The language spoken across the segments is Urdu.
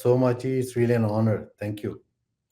so much. It's really an honor. Thank you.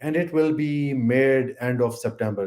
and it will be made end of September.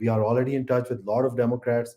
we are already in touch with lot of Democrats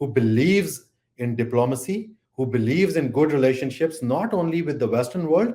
who believes in diplomacy, who believes in good relationships, not only with the Western world,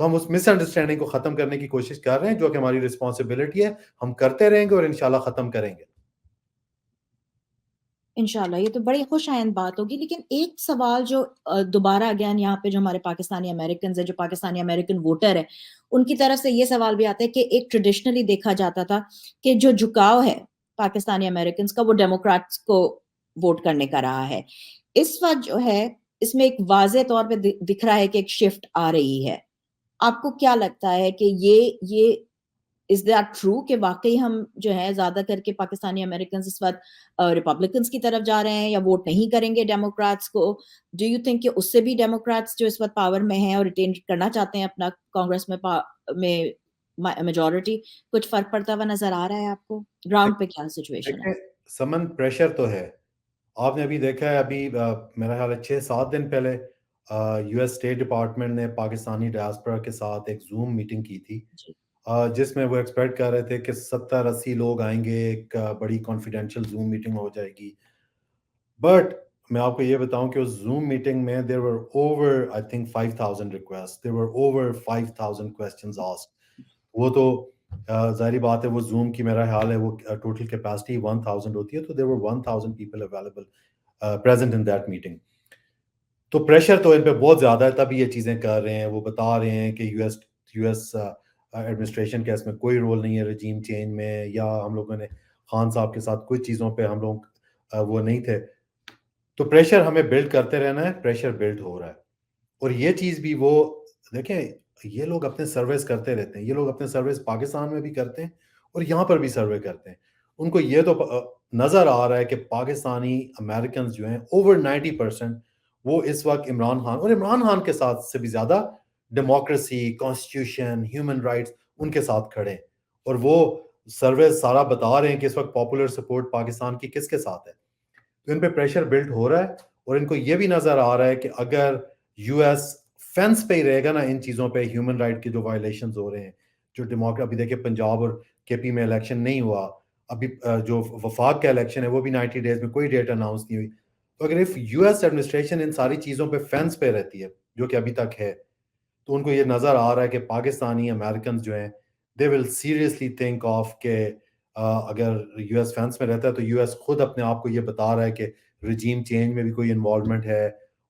تو ہم اس مس انڈرسٹینڈنگ کو ختم کرنے کی کوشش کر رہے ہیں، جو کہ ہماری رسپانسبلٹی ہے، ہم کرتے رہیں گے اور انشاءاللہ ختم کریں گے۔ انشاءاللہ یہ تو بڑی خوش آئند بات ہوگی، لیکن ایک سوال جو دوبارہ اگین یہاں پہ جو ہمارے پاکستانی امریکنز ہیں، جو پاکستانی امریکن ووٹر ہے، ان کی طرف سے یہ سوال بھی آتا ہے کہ ایک ٹریڈیشنلی دیکھا جاتا تھا کہ جو جھکاؤ ہے پاکستانی امریکنز کا وہ ڈیموکریٹس کو ووٹ کرنے کا رہا ہے۔ اس وقت جو ہے اس میں ایک واضح طور پہ دکھ رہا ہے کہ ایک شفٹ آ رہی ہے۔ آپ کو کیا لگتا ہے کہ یہ از دیٹ ٹرو کہ واقعی ہم جو ہے زیادہ کر کے پاکستانی امریکنز اس وقت ریپبلکنس کی طرف جا رہے ہیں یا ووٹ نہیں کریں گے ڈیموکریٹس کو؟ ڈو یو تھنک کہ اس سے بھی ڈیموکریٹس جو اس وقت پاور میں ہیں اور ریٹین کرنا چاہتے ہیں اپنا کانگریس میں میجورٹی، کچھ فرق پڑتا ہوا نظر آ رہا ہے آپ کو؟ گراؤنڈ پہ کیا سچویشن ہے؟ دیکھیں، سمن پریشر تو ہے۔ آپ نے ابھی دیکھا ہے، ابھی میرا خیال ہے 6-7 دن پہلے یو ایس اسٹیٹ ڈپارٹمنٹ نے پاکستانی ڈائسپورا کے ساتھ ایک زوم میٹنگ کی تھی، جی جس میں وہ ایکسپیکٹ کر رہے تھے کہ 70-80 لوگ آئیں گے، ایک بڑی کانفیڈینشیل زوم میٹنگ ہو جائے گی۔ بٹ میں آپ کو یہ بتاؤں کہ اس زوم میٹنگ میں there were over I think 5,000 requests, there were over 5,000 questions asked. وہ تو ظاہری بات ہے، وہ زوم کی میرا خیال ہے وہ ٹوٹل کیپیسٹی 1000 ہوتی ہے، تو there were 1000 people available present in that meeting. تو پریشر تو ان پہ بہت زیادہ ہے، تبھی یہ چیزیں کر رہے ہیں۔ وہ بتا رہے ہیں کہ یو ایس ایڈمنسٹریشن کا اس میں کوئی رول نہیں ہے رجیم چینج میں، یا ہم لوگوں نے خان صاحب کے ساتھ کچھ چیزوں پہ ہم لوگ وہ نہیں تھے۔ تو پریشر ہمیں بلڈ کرتے رہنا ہے، پریشر بلڈ ہو رہا ہے۔ اور یہ چیز بھی وہ دیکھیں، یہ لوگ اپنے سرویز کرتے رہتے ہیں، یہ لوگ اپنے سرویز پاکستان میں بھی کرتے ہیں اور یہاں پر بھی سروے کرتے ہیں۔ ان کو یہ تو نظر آ رہا ہے کہ پاکستانی امریکنز جو ہیں اوور 90% وہ اس وقت عمران خان، اور عمران خان کے ساتھ سے بھی زیادہ ڈیموکریسی، کانسٹیٹیوشن، ہیومن رائٹس ان کے ساتھ کھڑے ہیں، اور وہ سرویز سارا بتا رہے ہیں کہ اس وقت پاپولر سپورٹ پاکستان کی کس کے ساتھ ہے۔ تو ان پہ پریشر بلڈ ہو رہا ہے، اور ان کو یہ بھی نظر آ رہا ہے کہ اگر یو ایس فینس پہ ہی رہے گا نا ان چیزوں پہ، ہیومن رائٹ کے جو وائلیشنز ہو رہے ہیں، جو ابھی دیکھیں پنجاب اور کے پی میں الیکشن نہیں ہوا، ابھی جو وفاق کا الیکشن ہے وہ بھی 90 ڈیز میں کوئی ڈیٹ اناؤنس نہیں ہوئی۔ تو اگر یو ایس ایڈمنسٹریشن ان ساری چیزوں پہ فینس پہ رہتی ہے، جو کہ ابھی تک ہے، تو ان کو یہ نظر آ رہا ہے کہ پاکستانی امریکنز جو ہیں دے ول سیریسلی تھنک آف کہ اگر یو ایس فینس میں رہتا ہے تو یو ایس خود اپنے آپ کو یہ بتا رہا ہے کہ رجیم چینج میں بھی کوئی انوالومنٹ ہے،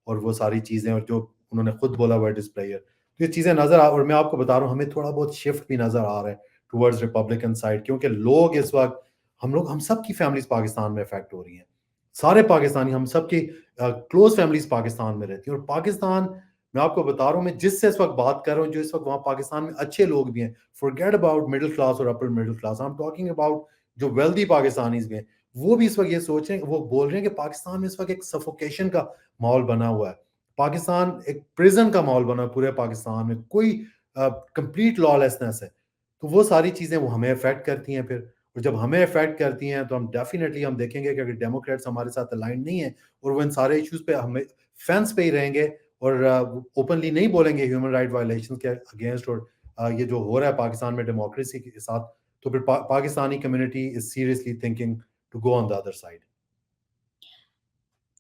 اور وہ ساری چیزیں، اور جو انہوں نے خود بولا ہوا ہے ڈسپلیئر، تو یہ چیزیں نظر اور میں آپ کو بتا رہا ہوں ہمیں تھوڑا بہت شفٹ بھی نظر آ رہا ہے ٹورڈز ریپبلکن سائڈ، کیونکہ لوگ اس وقت ہم سب کی فیملیز پاکستان میں افیکٹ ہو رہی ہیں، سارے پاکستانی، ہم سب کی کلوز فیملیز پاکستان میں رہتی ہیں، اور پاکستان میں آپ کو بتا رہا ہوں، میں جس سے اس وقت بات کر رہا ہوں، جو اس وقت وہاں پاکستان میں اچھے لوگ بھی ہیں، forget about middle class اور upper middle class, I'm talking about جو wealthy پاکستانیز بھی ہیں، وہ بھی اس وقت یہ سوچ رہے ہیں، وہ بول رہے ہیں کہ پاکستان میں اس وقت ایک سفوکیشن کا ماحول بنا ہوا ہے، پاکستان ایک پریزن کا ماحول بنا ہے پورے پاکستان میں، کوئی کمپلیٹ لا لیسنس ہے۔ تو وہ ساری چیزیں وہ ہمیں افیکٹ کرتی ہیں پھر، اور جب ہمیں افیکٹ کرتی ہیں تو ہم ڈیفینیٹلی ہم دیکھیں گے کہ اگر ڈیموکریٹس ہمارے ساتھ الائن نہیں ہیں اور وہ ان سارے ایشوز پہ ہمیں فینس پہ ہی رہیں گے اور اوپنلی نہیں بولیں گے ہیومن رائٹ وائلیشن کے اگینسٹ، اور یہ جو ہو رہا ہے پاکستان میں ڈیموکریسی کے ساتھ، تو پھر Pakistani community is seriously thinking to go on the other side.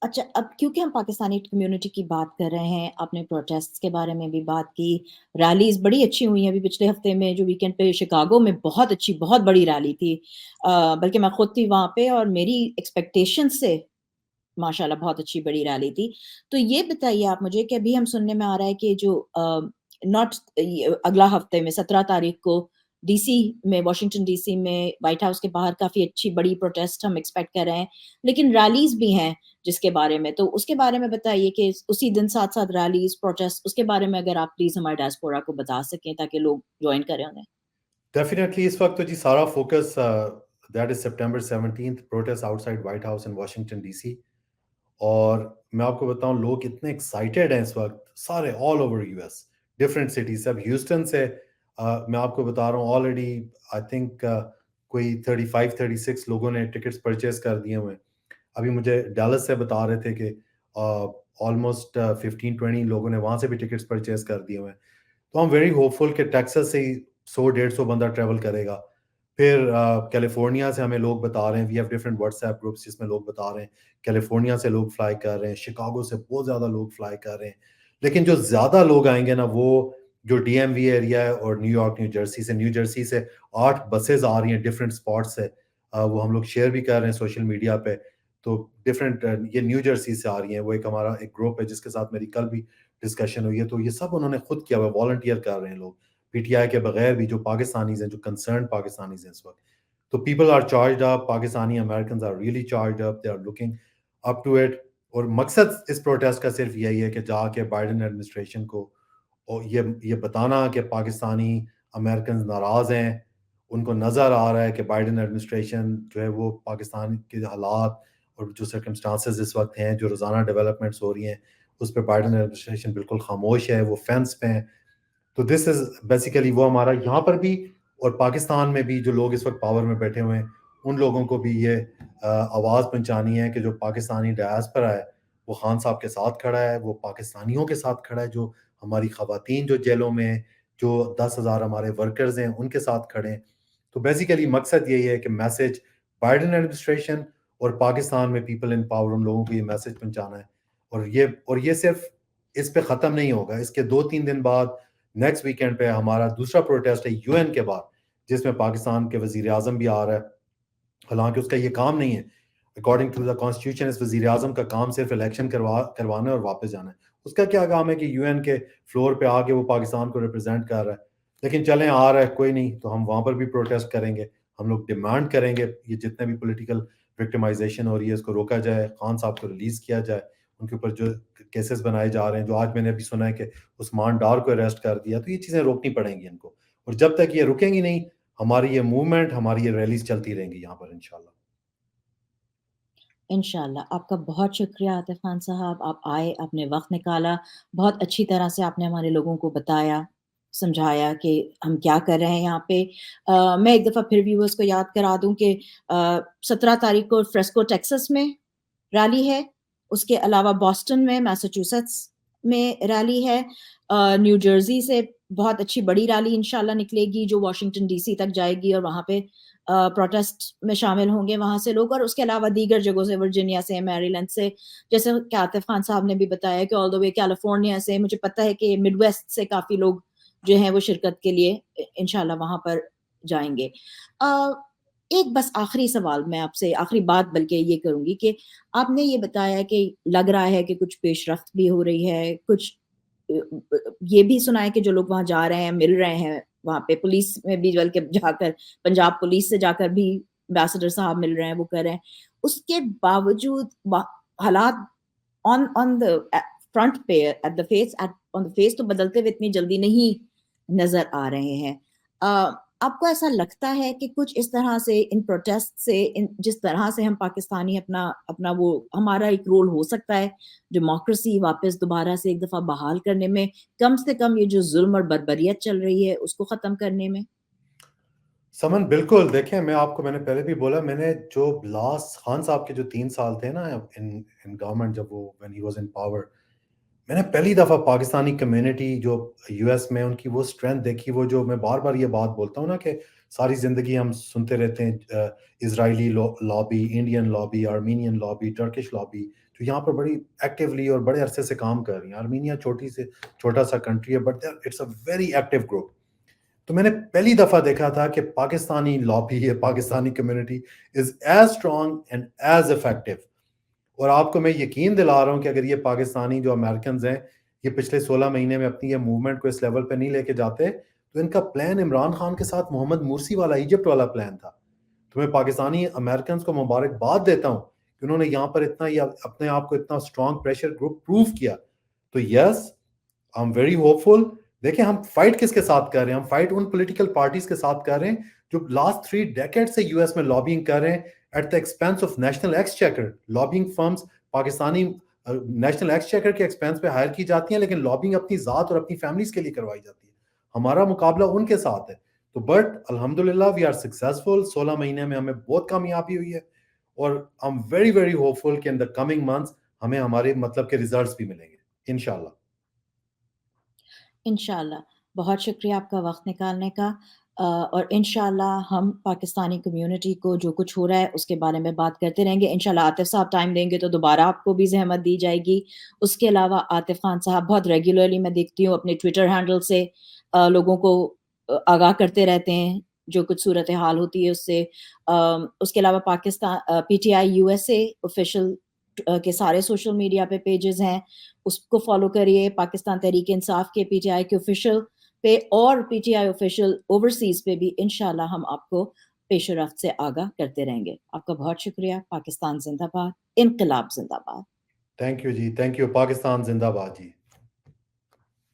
اچھا، اب کیونکہ ہم پاکستانی کمیونٹی کی بات کر رہے ہیں، آپ نے پروٹیسٹ کے بارے میں بھی بات کی، ریلیز بڑی اچھی ہوئی ہیں، ابھی پچھلے ہفتے میں جو ویکینڈ پہ شکاگو میں بہت اچھی، بہت بڑی ریلی تھی، بلکہ میں خود تھی وہاں پہ اور میری ایکسپیکٹیشن سے ماشاءاللہ بہت اچھی بڑی ریلی تھی۔ تو یہ بتائیے آپ مجھے کہ ابھی ہم سننے میں آ رہا ہے کہ جو ناٹ اگلا ہفتے میں 17 تاریخ کو ڈی سی میں، واشنگٹن ڈی سی میں وائٹ ہاؤس کے باہر کافی اچھی بڑی پروٹیسٹ ہم ایکسپیکٹ کر رہے ہیں، لیکن ریلیز بھی ہیں جس کے بارے میں، تو اس کے بارے میں بتائیے کہ اسی دن ساتھ ساتھ ریلیز، پروٹیسٹ، اس کے بارے میں اگر آپ پلیز ہمارے ڈائسپورا کو بتا سکیں تاکہ لوگ جوائن کریں انہیں۔ ڈیفینیٹلی اس وقت تو جی سارا focus that is September 17 protest outside White House in Washington D C, اور میں آپ کو بتاؤں لوگ اتنے ایکسائٹیڈ ہیں اس وقت، سارے all over U S different cities, اب ہیوسٹن سے میں آپ کو بتا رہا ہوں آلریڈی آئی تھنک کوئی 35-36 لوگوں نے ٹکٹس پرچیز کر دیے ہوئے ہیں۔ ابھی مجھے ڈیلس سے بتا رہے تھے کہ آلموسٹ 15-20 لوگوں نے وہاں سے بھی ٹکٹس پرچیز کر دیے ہوئے ہیں۔ تو ہم ویری ہوپ فل کہ ٹیکسس سے ہی 100-150 بندہ ٹریول کرے گا، پھر کیلیفورنیا سے ہمیں لوگ بتا رہے ہیں، we have different WhatsApp groups جس میں لوگ بتا رہے ہیں کیلیفورنیا سے لوگ فلائی کر رہے ہیں، شکاگو سے بہت زیادہ لوگ فلائی کر رہے ہیں، لیکن جو زیادہ لوگ آئیں گے نا وہ جو ڈی ایم وی ایریا ہے اور نیو یارک نیو جرسی سے 8 بسیز آ رہی ہیں ڈفرینٹ اسپاٹ سے، وہ ہم لوگ شیئر بھی کر رہے ہیں سوشل میڈیا پہ. تو ڈفرینٹ یہ نیو جرسی سے آ رہی ہیں. وہ ایک ہمارا ایک گروپ ہے جس کے ساتھ میری کل بھی ڈسکشن ہوئی ہے. تو یہ سب انہوں نے خود کیا ہوا ہے، والنٹیئر کر رہے ہیں لوگ پی ٹی آئی کے بغیر بھی، جو پاکستانیز ہیں، جو کنسرن پاکستانیز ہیں اس وقت. تو people are charged up, Pakistani Americans are really charged up, they are looking up to it. اور مقصد اس پروٹیسٹ کا صرف یہی ہے کہ جا کے بائیڈن ایڈمنسٹریشن کو اور یہ بتانا کہ پاکستانی امریکنز ناراض ہیں، ان کو نظر آ رہا ہے کہ بائیڈن ایڈمنسٹریشن جو ہے وہ پاکستان کے حالات اور جو سرکمسٹانسز اس وقت ہیں، جو روزانہ ڈیولپمنٹس ہو رہی ہیں، اس پہ بائیڈن ایڈمنسٹریشن بالکل خاموش ہے، وہ فینس پہ ہیں. تو دس از بیسیکلی وہ ہمارا یہاں پر بھی اور پاکستان میں بھی جو لوگ اس وقت پاور میں بیٹھے ہوئے ہیں ان لوگوں کو بھی یہ آواز پہنچانی ہے کہ جو پاکستانی ڈائسپورا ہے وہ خان صاحب کے ساتھ کھڑا ہے، وہ پاکستانیوں کے ساتھ کھڑا ہے، جو ہماری خواتین جو جیلوں میں ہیں، جو 10,000 ہمارے ورکرز ہیں ان کے ساتھ کھڑے ہیں. تو بیسیکلی مقصد یہی ہے کہ میسج بائیڈن ایڈمنسٹریشن اور پاکستان میں پیپل ان پاور ان لوگوں کو یہ میسج پہنچانا ہے. اور یہ صرف اس پہ ختم نہیں ہوگا. اس کے 2-3 دن بعد نیکسٹ ویکینڈ پہ ہمارا دوسرا پروٹیسٹ ہے یو این کے بعد، جس میں پاکستان کے وزیر اعظم بھی آ رہا ہے. حالانکہ اس کا یہ کام نہیں ہے، اکارڈنگ ٹو دا کانسٹیٹیوشن اس وزیر اعظم کا کام صرف الیکشن کروانا ہے اور واپس جانا ہے. اس کا کیا کام ہے کہ یو این کے فلور پہ آ کے وہ پاکستان کو ریپرزینٹ کر رہا ہے. لیکن چلیں آ رہا ہے کوئی نہیں، تو ہم وہاں پر بھی پروٹیسٹ کریں گے. ہم لوگ ڈیمانڈ کریں گے یہ جتنے بھی پولیٹیکل وکٹمائزیشن ہو رہی ہے اس کو روکا جائے، خان صاحب کو ریلیز کیا جائے. ان کے اوپر جو کیسز بنائے جا رہے ہیں، جو آج میں نے ابھی سنا ہے کہ عثمان ڈار کو اریسٹ کر دیا، تو یہ چیزیں روکنی پڑیں گی ان کو. اور جب تک یہ رکیں گی نہیں، ہماری یہ موومنٹ، ہماری یہ ریلیز چلتی رہیں گی یہاں پر انشاءاللہ. انشاءاللہ. آپ کا بہت شکریہ عاطف خان صاحب، آپ آئے، آپ نے وقت نکالا، بہت اچھی طرح سے آپ نے ہمارے لوگوں کو بتایا، سمجھایا کہ ہم کیا کر رہے ہیں یہاں پہ. میں ایک دفعہ پھر ویورز کو یاد کرا دوں کہ 17 تاریخ کو فریسکو ٹیکسس میں ریلی ہے، اس کے علاوہ بoston میں، میساچوسیٹس میں ریلی ہے، نیو جرسی سے بہت اچھی بڑی ریلی انشاءاللہ نکلے گی جو واشنگٹن ڈی سی تک جائے گی، اور وہاں پہ پروٹیسٹ میں شامل ہوں گے وہاں سے لوگ. اور اس کے علاوہ دیگر جگہوں سے، ورجینیا سے، میری لینڈ سے، جیسے کہ عاطف خان صاحب نے بھی بتایا کہ آل دا وے کیلیفورنیا سے، مجھے پتہ ہے کہ مڈ ویسٹ سے کافی لوگ جو ہیں وہ شرکت کے لیے انشاءاللہ وہاں پر جائیں گے. ایک بس آخری سوال میں آپ سے، آخری بات بلکہ یہ کروں گی کہ آپ نے یہ بتایا کہ لگ رہا ہے کہ کچھ پیش رفت بھی ہو رہی ہے، کچھ یہ بھی سنا ہے کہ جو لوگ وہاں جا رہے ہیں مل رہے ہیں وہاں پہ پولیس میں بھی، بلکہ جا کر پنجاب پولیس سے جا کر بھی امبیسڈر صاحب مل رہے ہیں، وہ کر رہے ہیں. اس کے باوجود حالات آن دا فرنٹ پہ، at the face, on the face تو بدلتے ہوئے اتنی جلدی نہیں نظر آ رہے ہیں. آپ کو ایسا لگتا ہے کہ کچھ اس طرح سے ان پروٹیسٹ سے، جس طرح سے ہم پاکستانی اپنا وہ ہمارا ایک رول ہو سکتا ہے ڈیموکریسی واپس دوبارہ سے ایک دفعہ بحال کرنے میں، کم سے کم یہ جو ظلم اور بربریت چل رہی ہے اس کو ختم کرنے میں؟ سمن بالکل، دیکھیں میں نے پہلے بھی بولا، میں نے جو لاسٹ خان صاحب کے جو 3 سال تھے نا ان گورنمنٹ، جب وہ when he was in power، میں نے پہلی دفعہ پاکستانی کمیونٹی جو یو ایس میں ان کی وہ اسٹرینتھ دیکھی. وہ جو میں بار بار یہ بات بولتا ہوں نا کہ ساری زندگی ہم سنتے رہتے ہیں Israeli lobby, Indian lobby, Armenian lobby, Turkish lobby, جو یہاں پر بڑی ایکٹیولی اور بڑے عرصے سے کام کر رہی ہیں. آرمینیا چھوٹا سا کنٹری ہے، but it's a very active group. تو میں نے پہلی دفعہ دیکھا تھا کہ پاکستانی لابی ہے، Pakistani community is as strong and as effective. اور آپ کو میں یقین دلا رہا ہوں کہ اگر یہ پاکستانی جو امریکنز ہیں یہ پچھلے 16 مہینے میں اپنی یہ موومنٹ کو اس لیول پہ نہیں لے کے جاتے، تو ان کا پلان عمران خان کے ساتھ محمد مرسی والا، ایجپٹ والا پلان تھا. تو میں پاکستانی امریکنز کو مبارکباد دیتا ہوں کہ انہوں نے یہاں پر اتنا اپنے آپ کو اتنا اسٹرانگ پریشر گروپ پروف کیا. تو یس، آئی ایم ویری ہوپ فل. دیکھیں ہم فائٹ کس کے ساتھ کر رہے ہیں؟ ہم فائٹ ان پولیٹیکل پارٹیز کے ساتھ کر رہے ہیں جو لاسٹ 3 ڈیکیڈ سے یو ایس میں لابنگ کر رہے ہیں at the expense of national exchequer. Lobbying firms Pakistani national exchequer کے ایکسپینس پہ ہائر کی جاتی ہیں، لیکن لابنگ اپنی ذات اور اپنی فیملیز کے لیے کروائی جاتی ہے. ہمارا مقابلہ ان کے ساتھ ہے. تو بٹ الحمدللہ وی آر سکسیزفل. 16 مہینے میں ہمیں بہت کامیابی ہوئی ہے، اور I am very very hopeful کہ ان دا کمنگ منتھس ہمیں ہمارے مطلب کے ریزلٹس بھی ملیں گے انشاءاللہ. انشاءاللہ. بہت شکریہ آپ کا وقت نکالنے کا، اور انشاءاللہ ہم پاکستانی کمیونٹی کو جو کچھ ہو رہا ہے اس کے بارے میں بات کرتے رہیں گے. انشاءاللہ عاطف صاحب ٹائم دیں گے تو دوبارہ آپ کو بھی زحمت دی جائے گی. اس کے علاوہ عاطف خان صاحب بہت ریگولرلی میں دیکھتی ہوں اپنے ٹویٹر ہینڈل سے لوگوں کو آگاہ کرتے رہتے ہیں جو کچھ صورتحال ہوتی ہے اس سے۔ اس کے علاوہ Pakistan P T I U S A official کے سارے سوشل میڈیا پہ پیجز ہیں، اس کو فالو کریے۔ پاکستان تحریک انصاف کے پی ٹی آئی کے آفیشیل پہ اور P T I official overseas پہ بھی انشاءاللہ ہم آپ کو پیش رفت سے آگاہ کرتے رہیں گے۔ آپ کا بہت شکریہ۔ پاکستان زندہ باد، انقلاب زندہ باد۔ تھینک یو جی، تھینک یو، پاکستان زندہ باد جی۔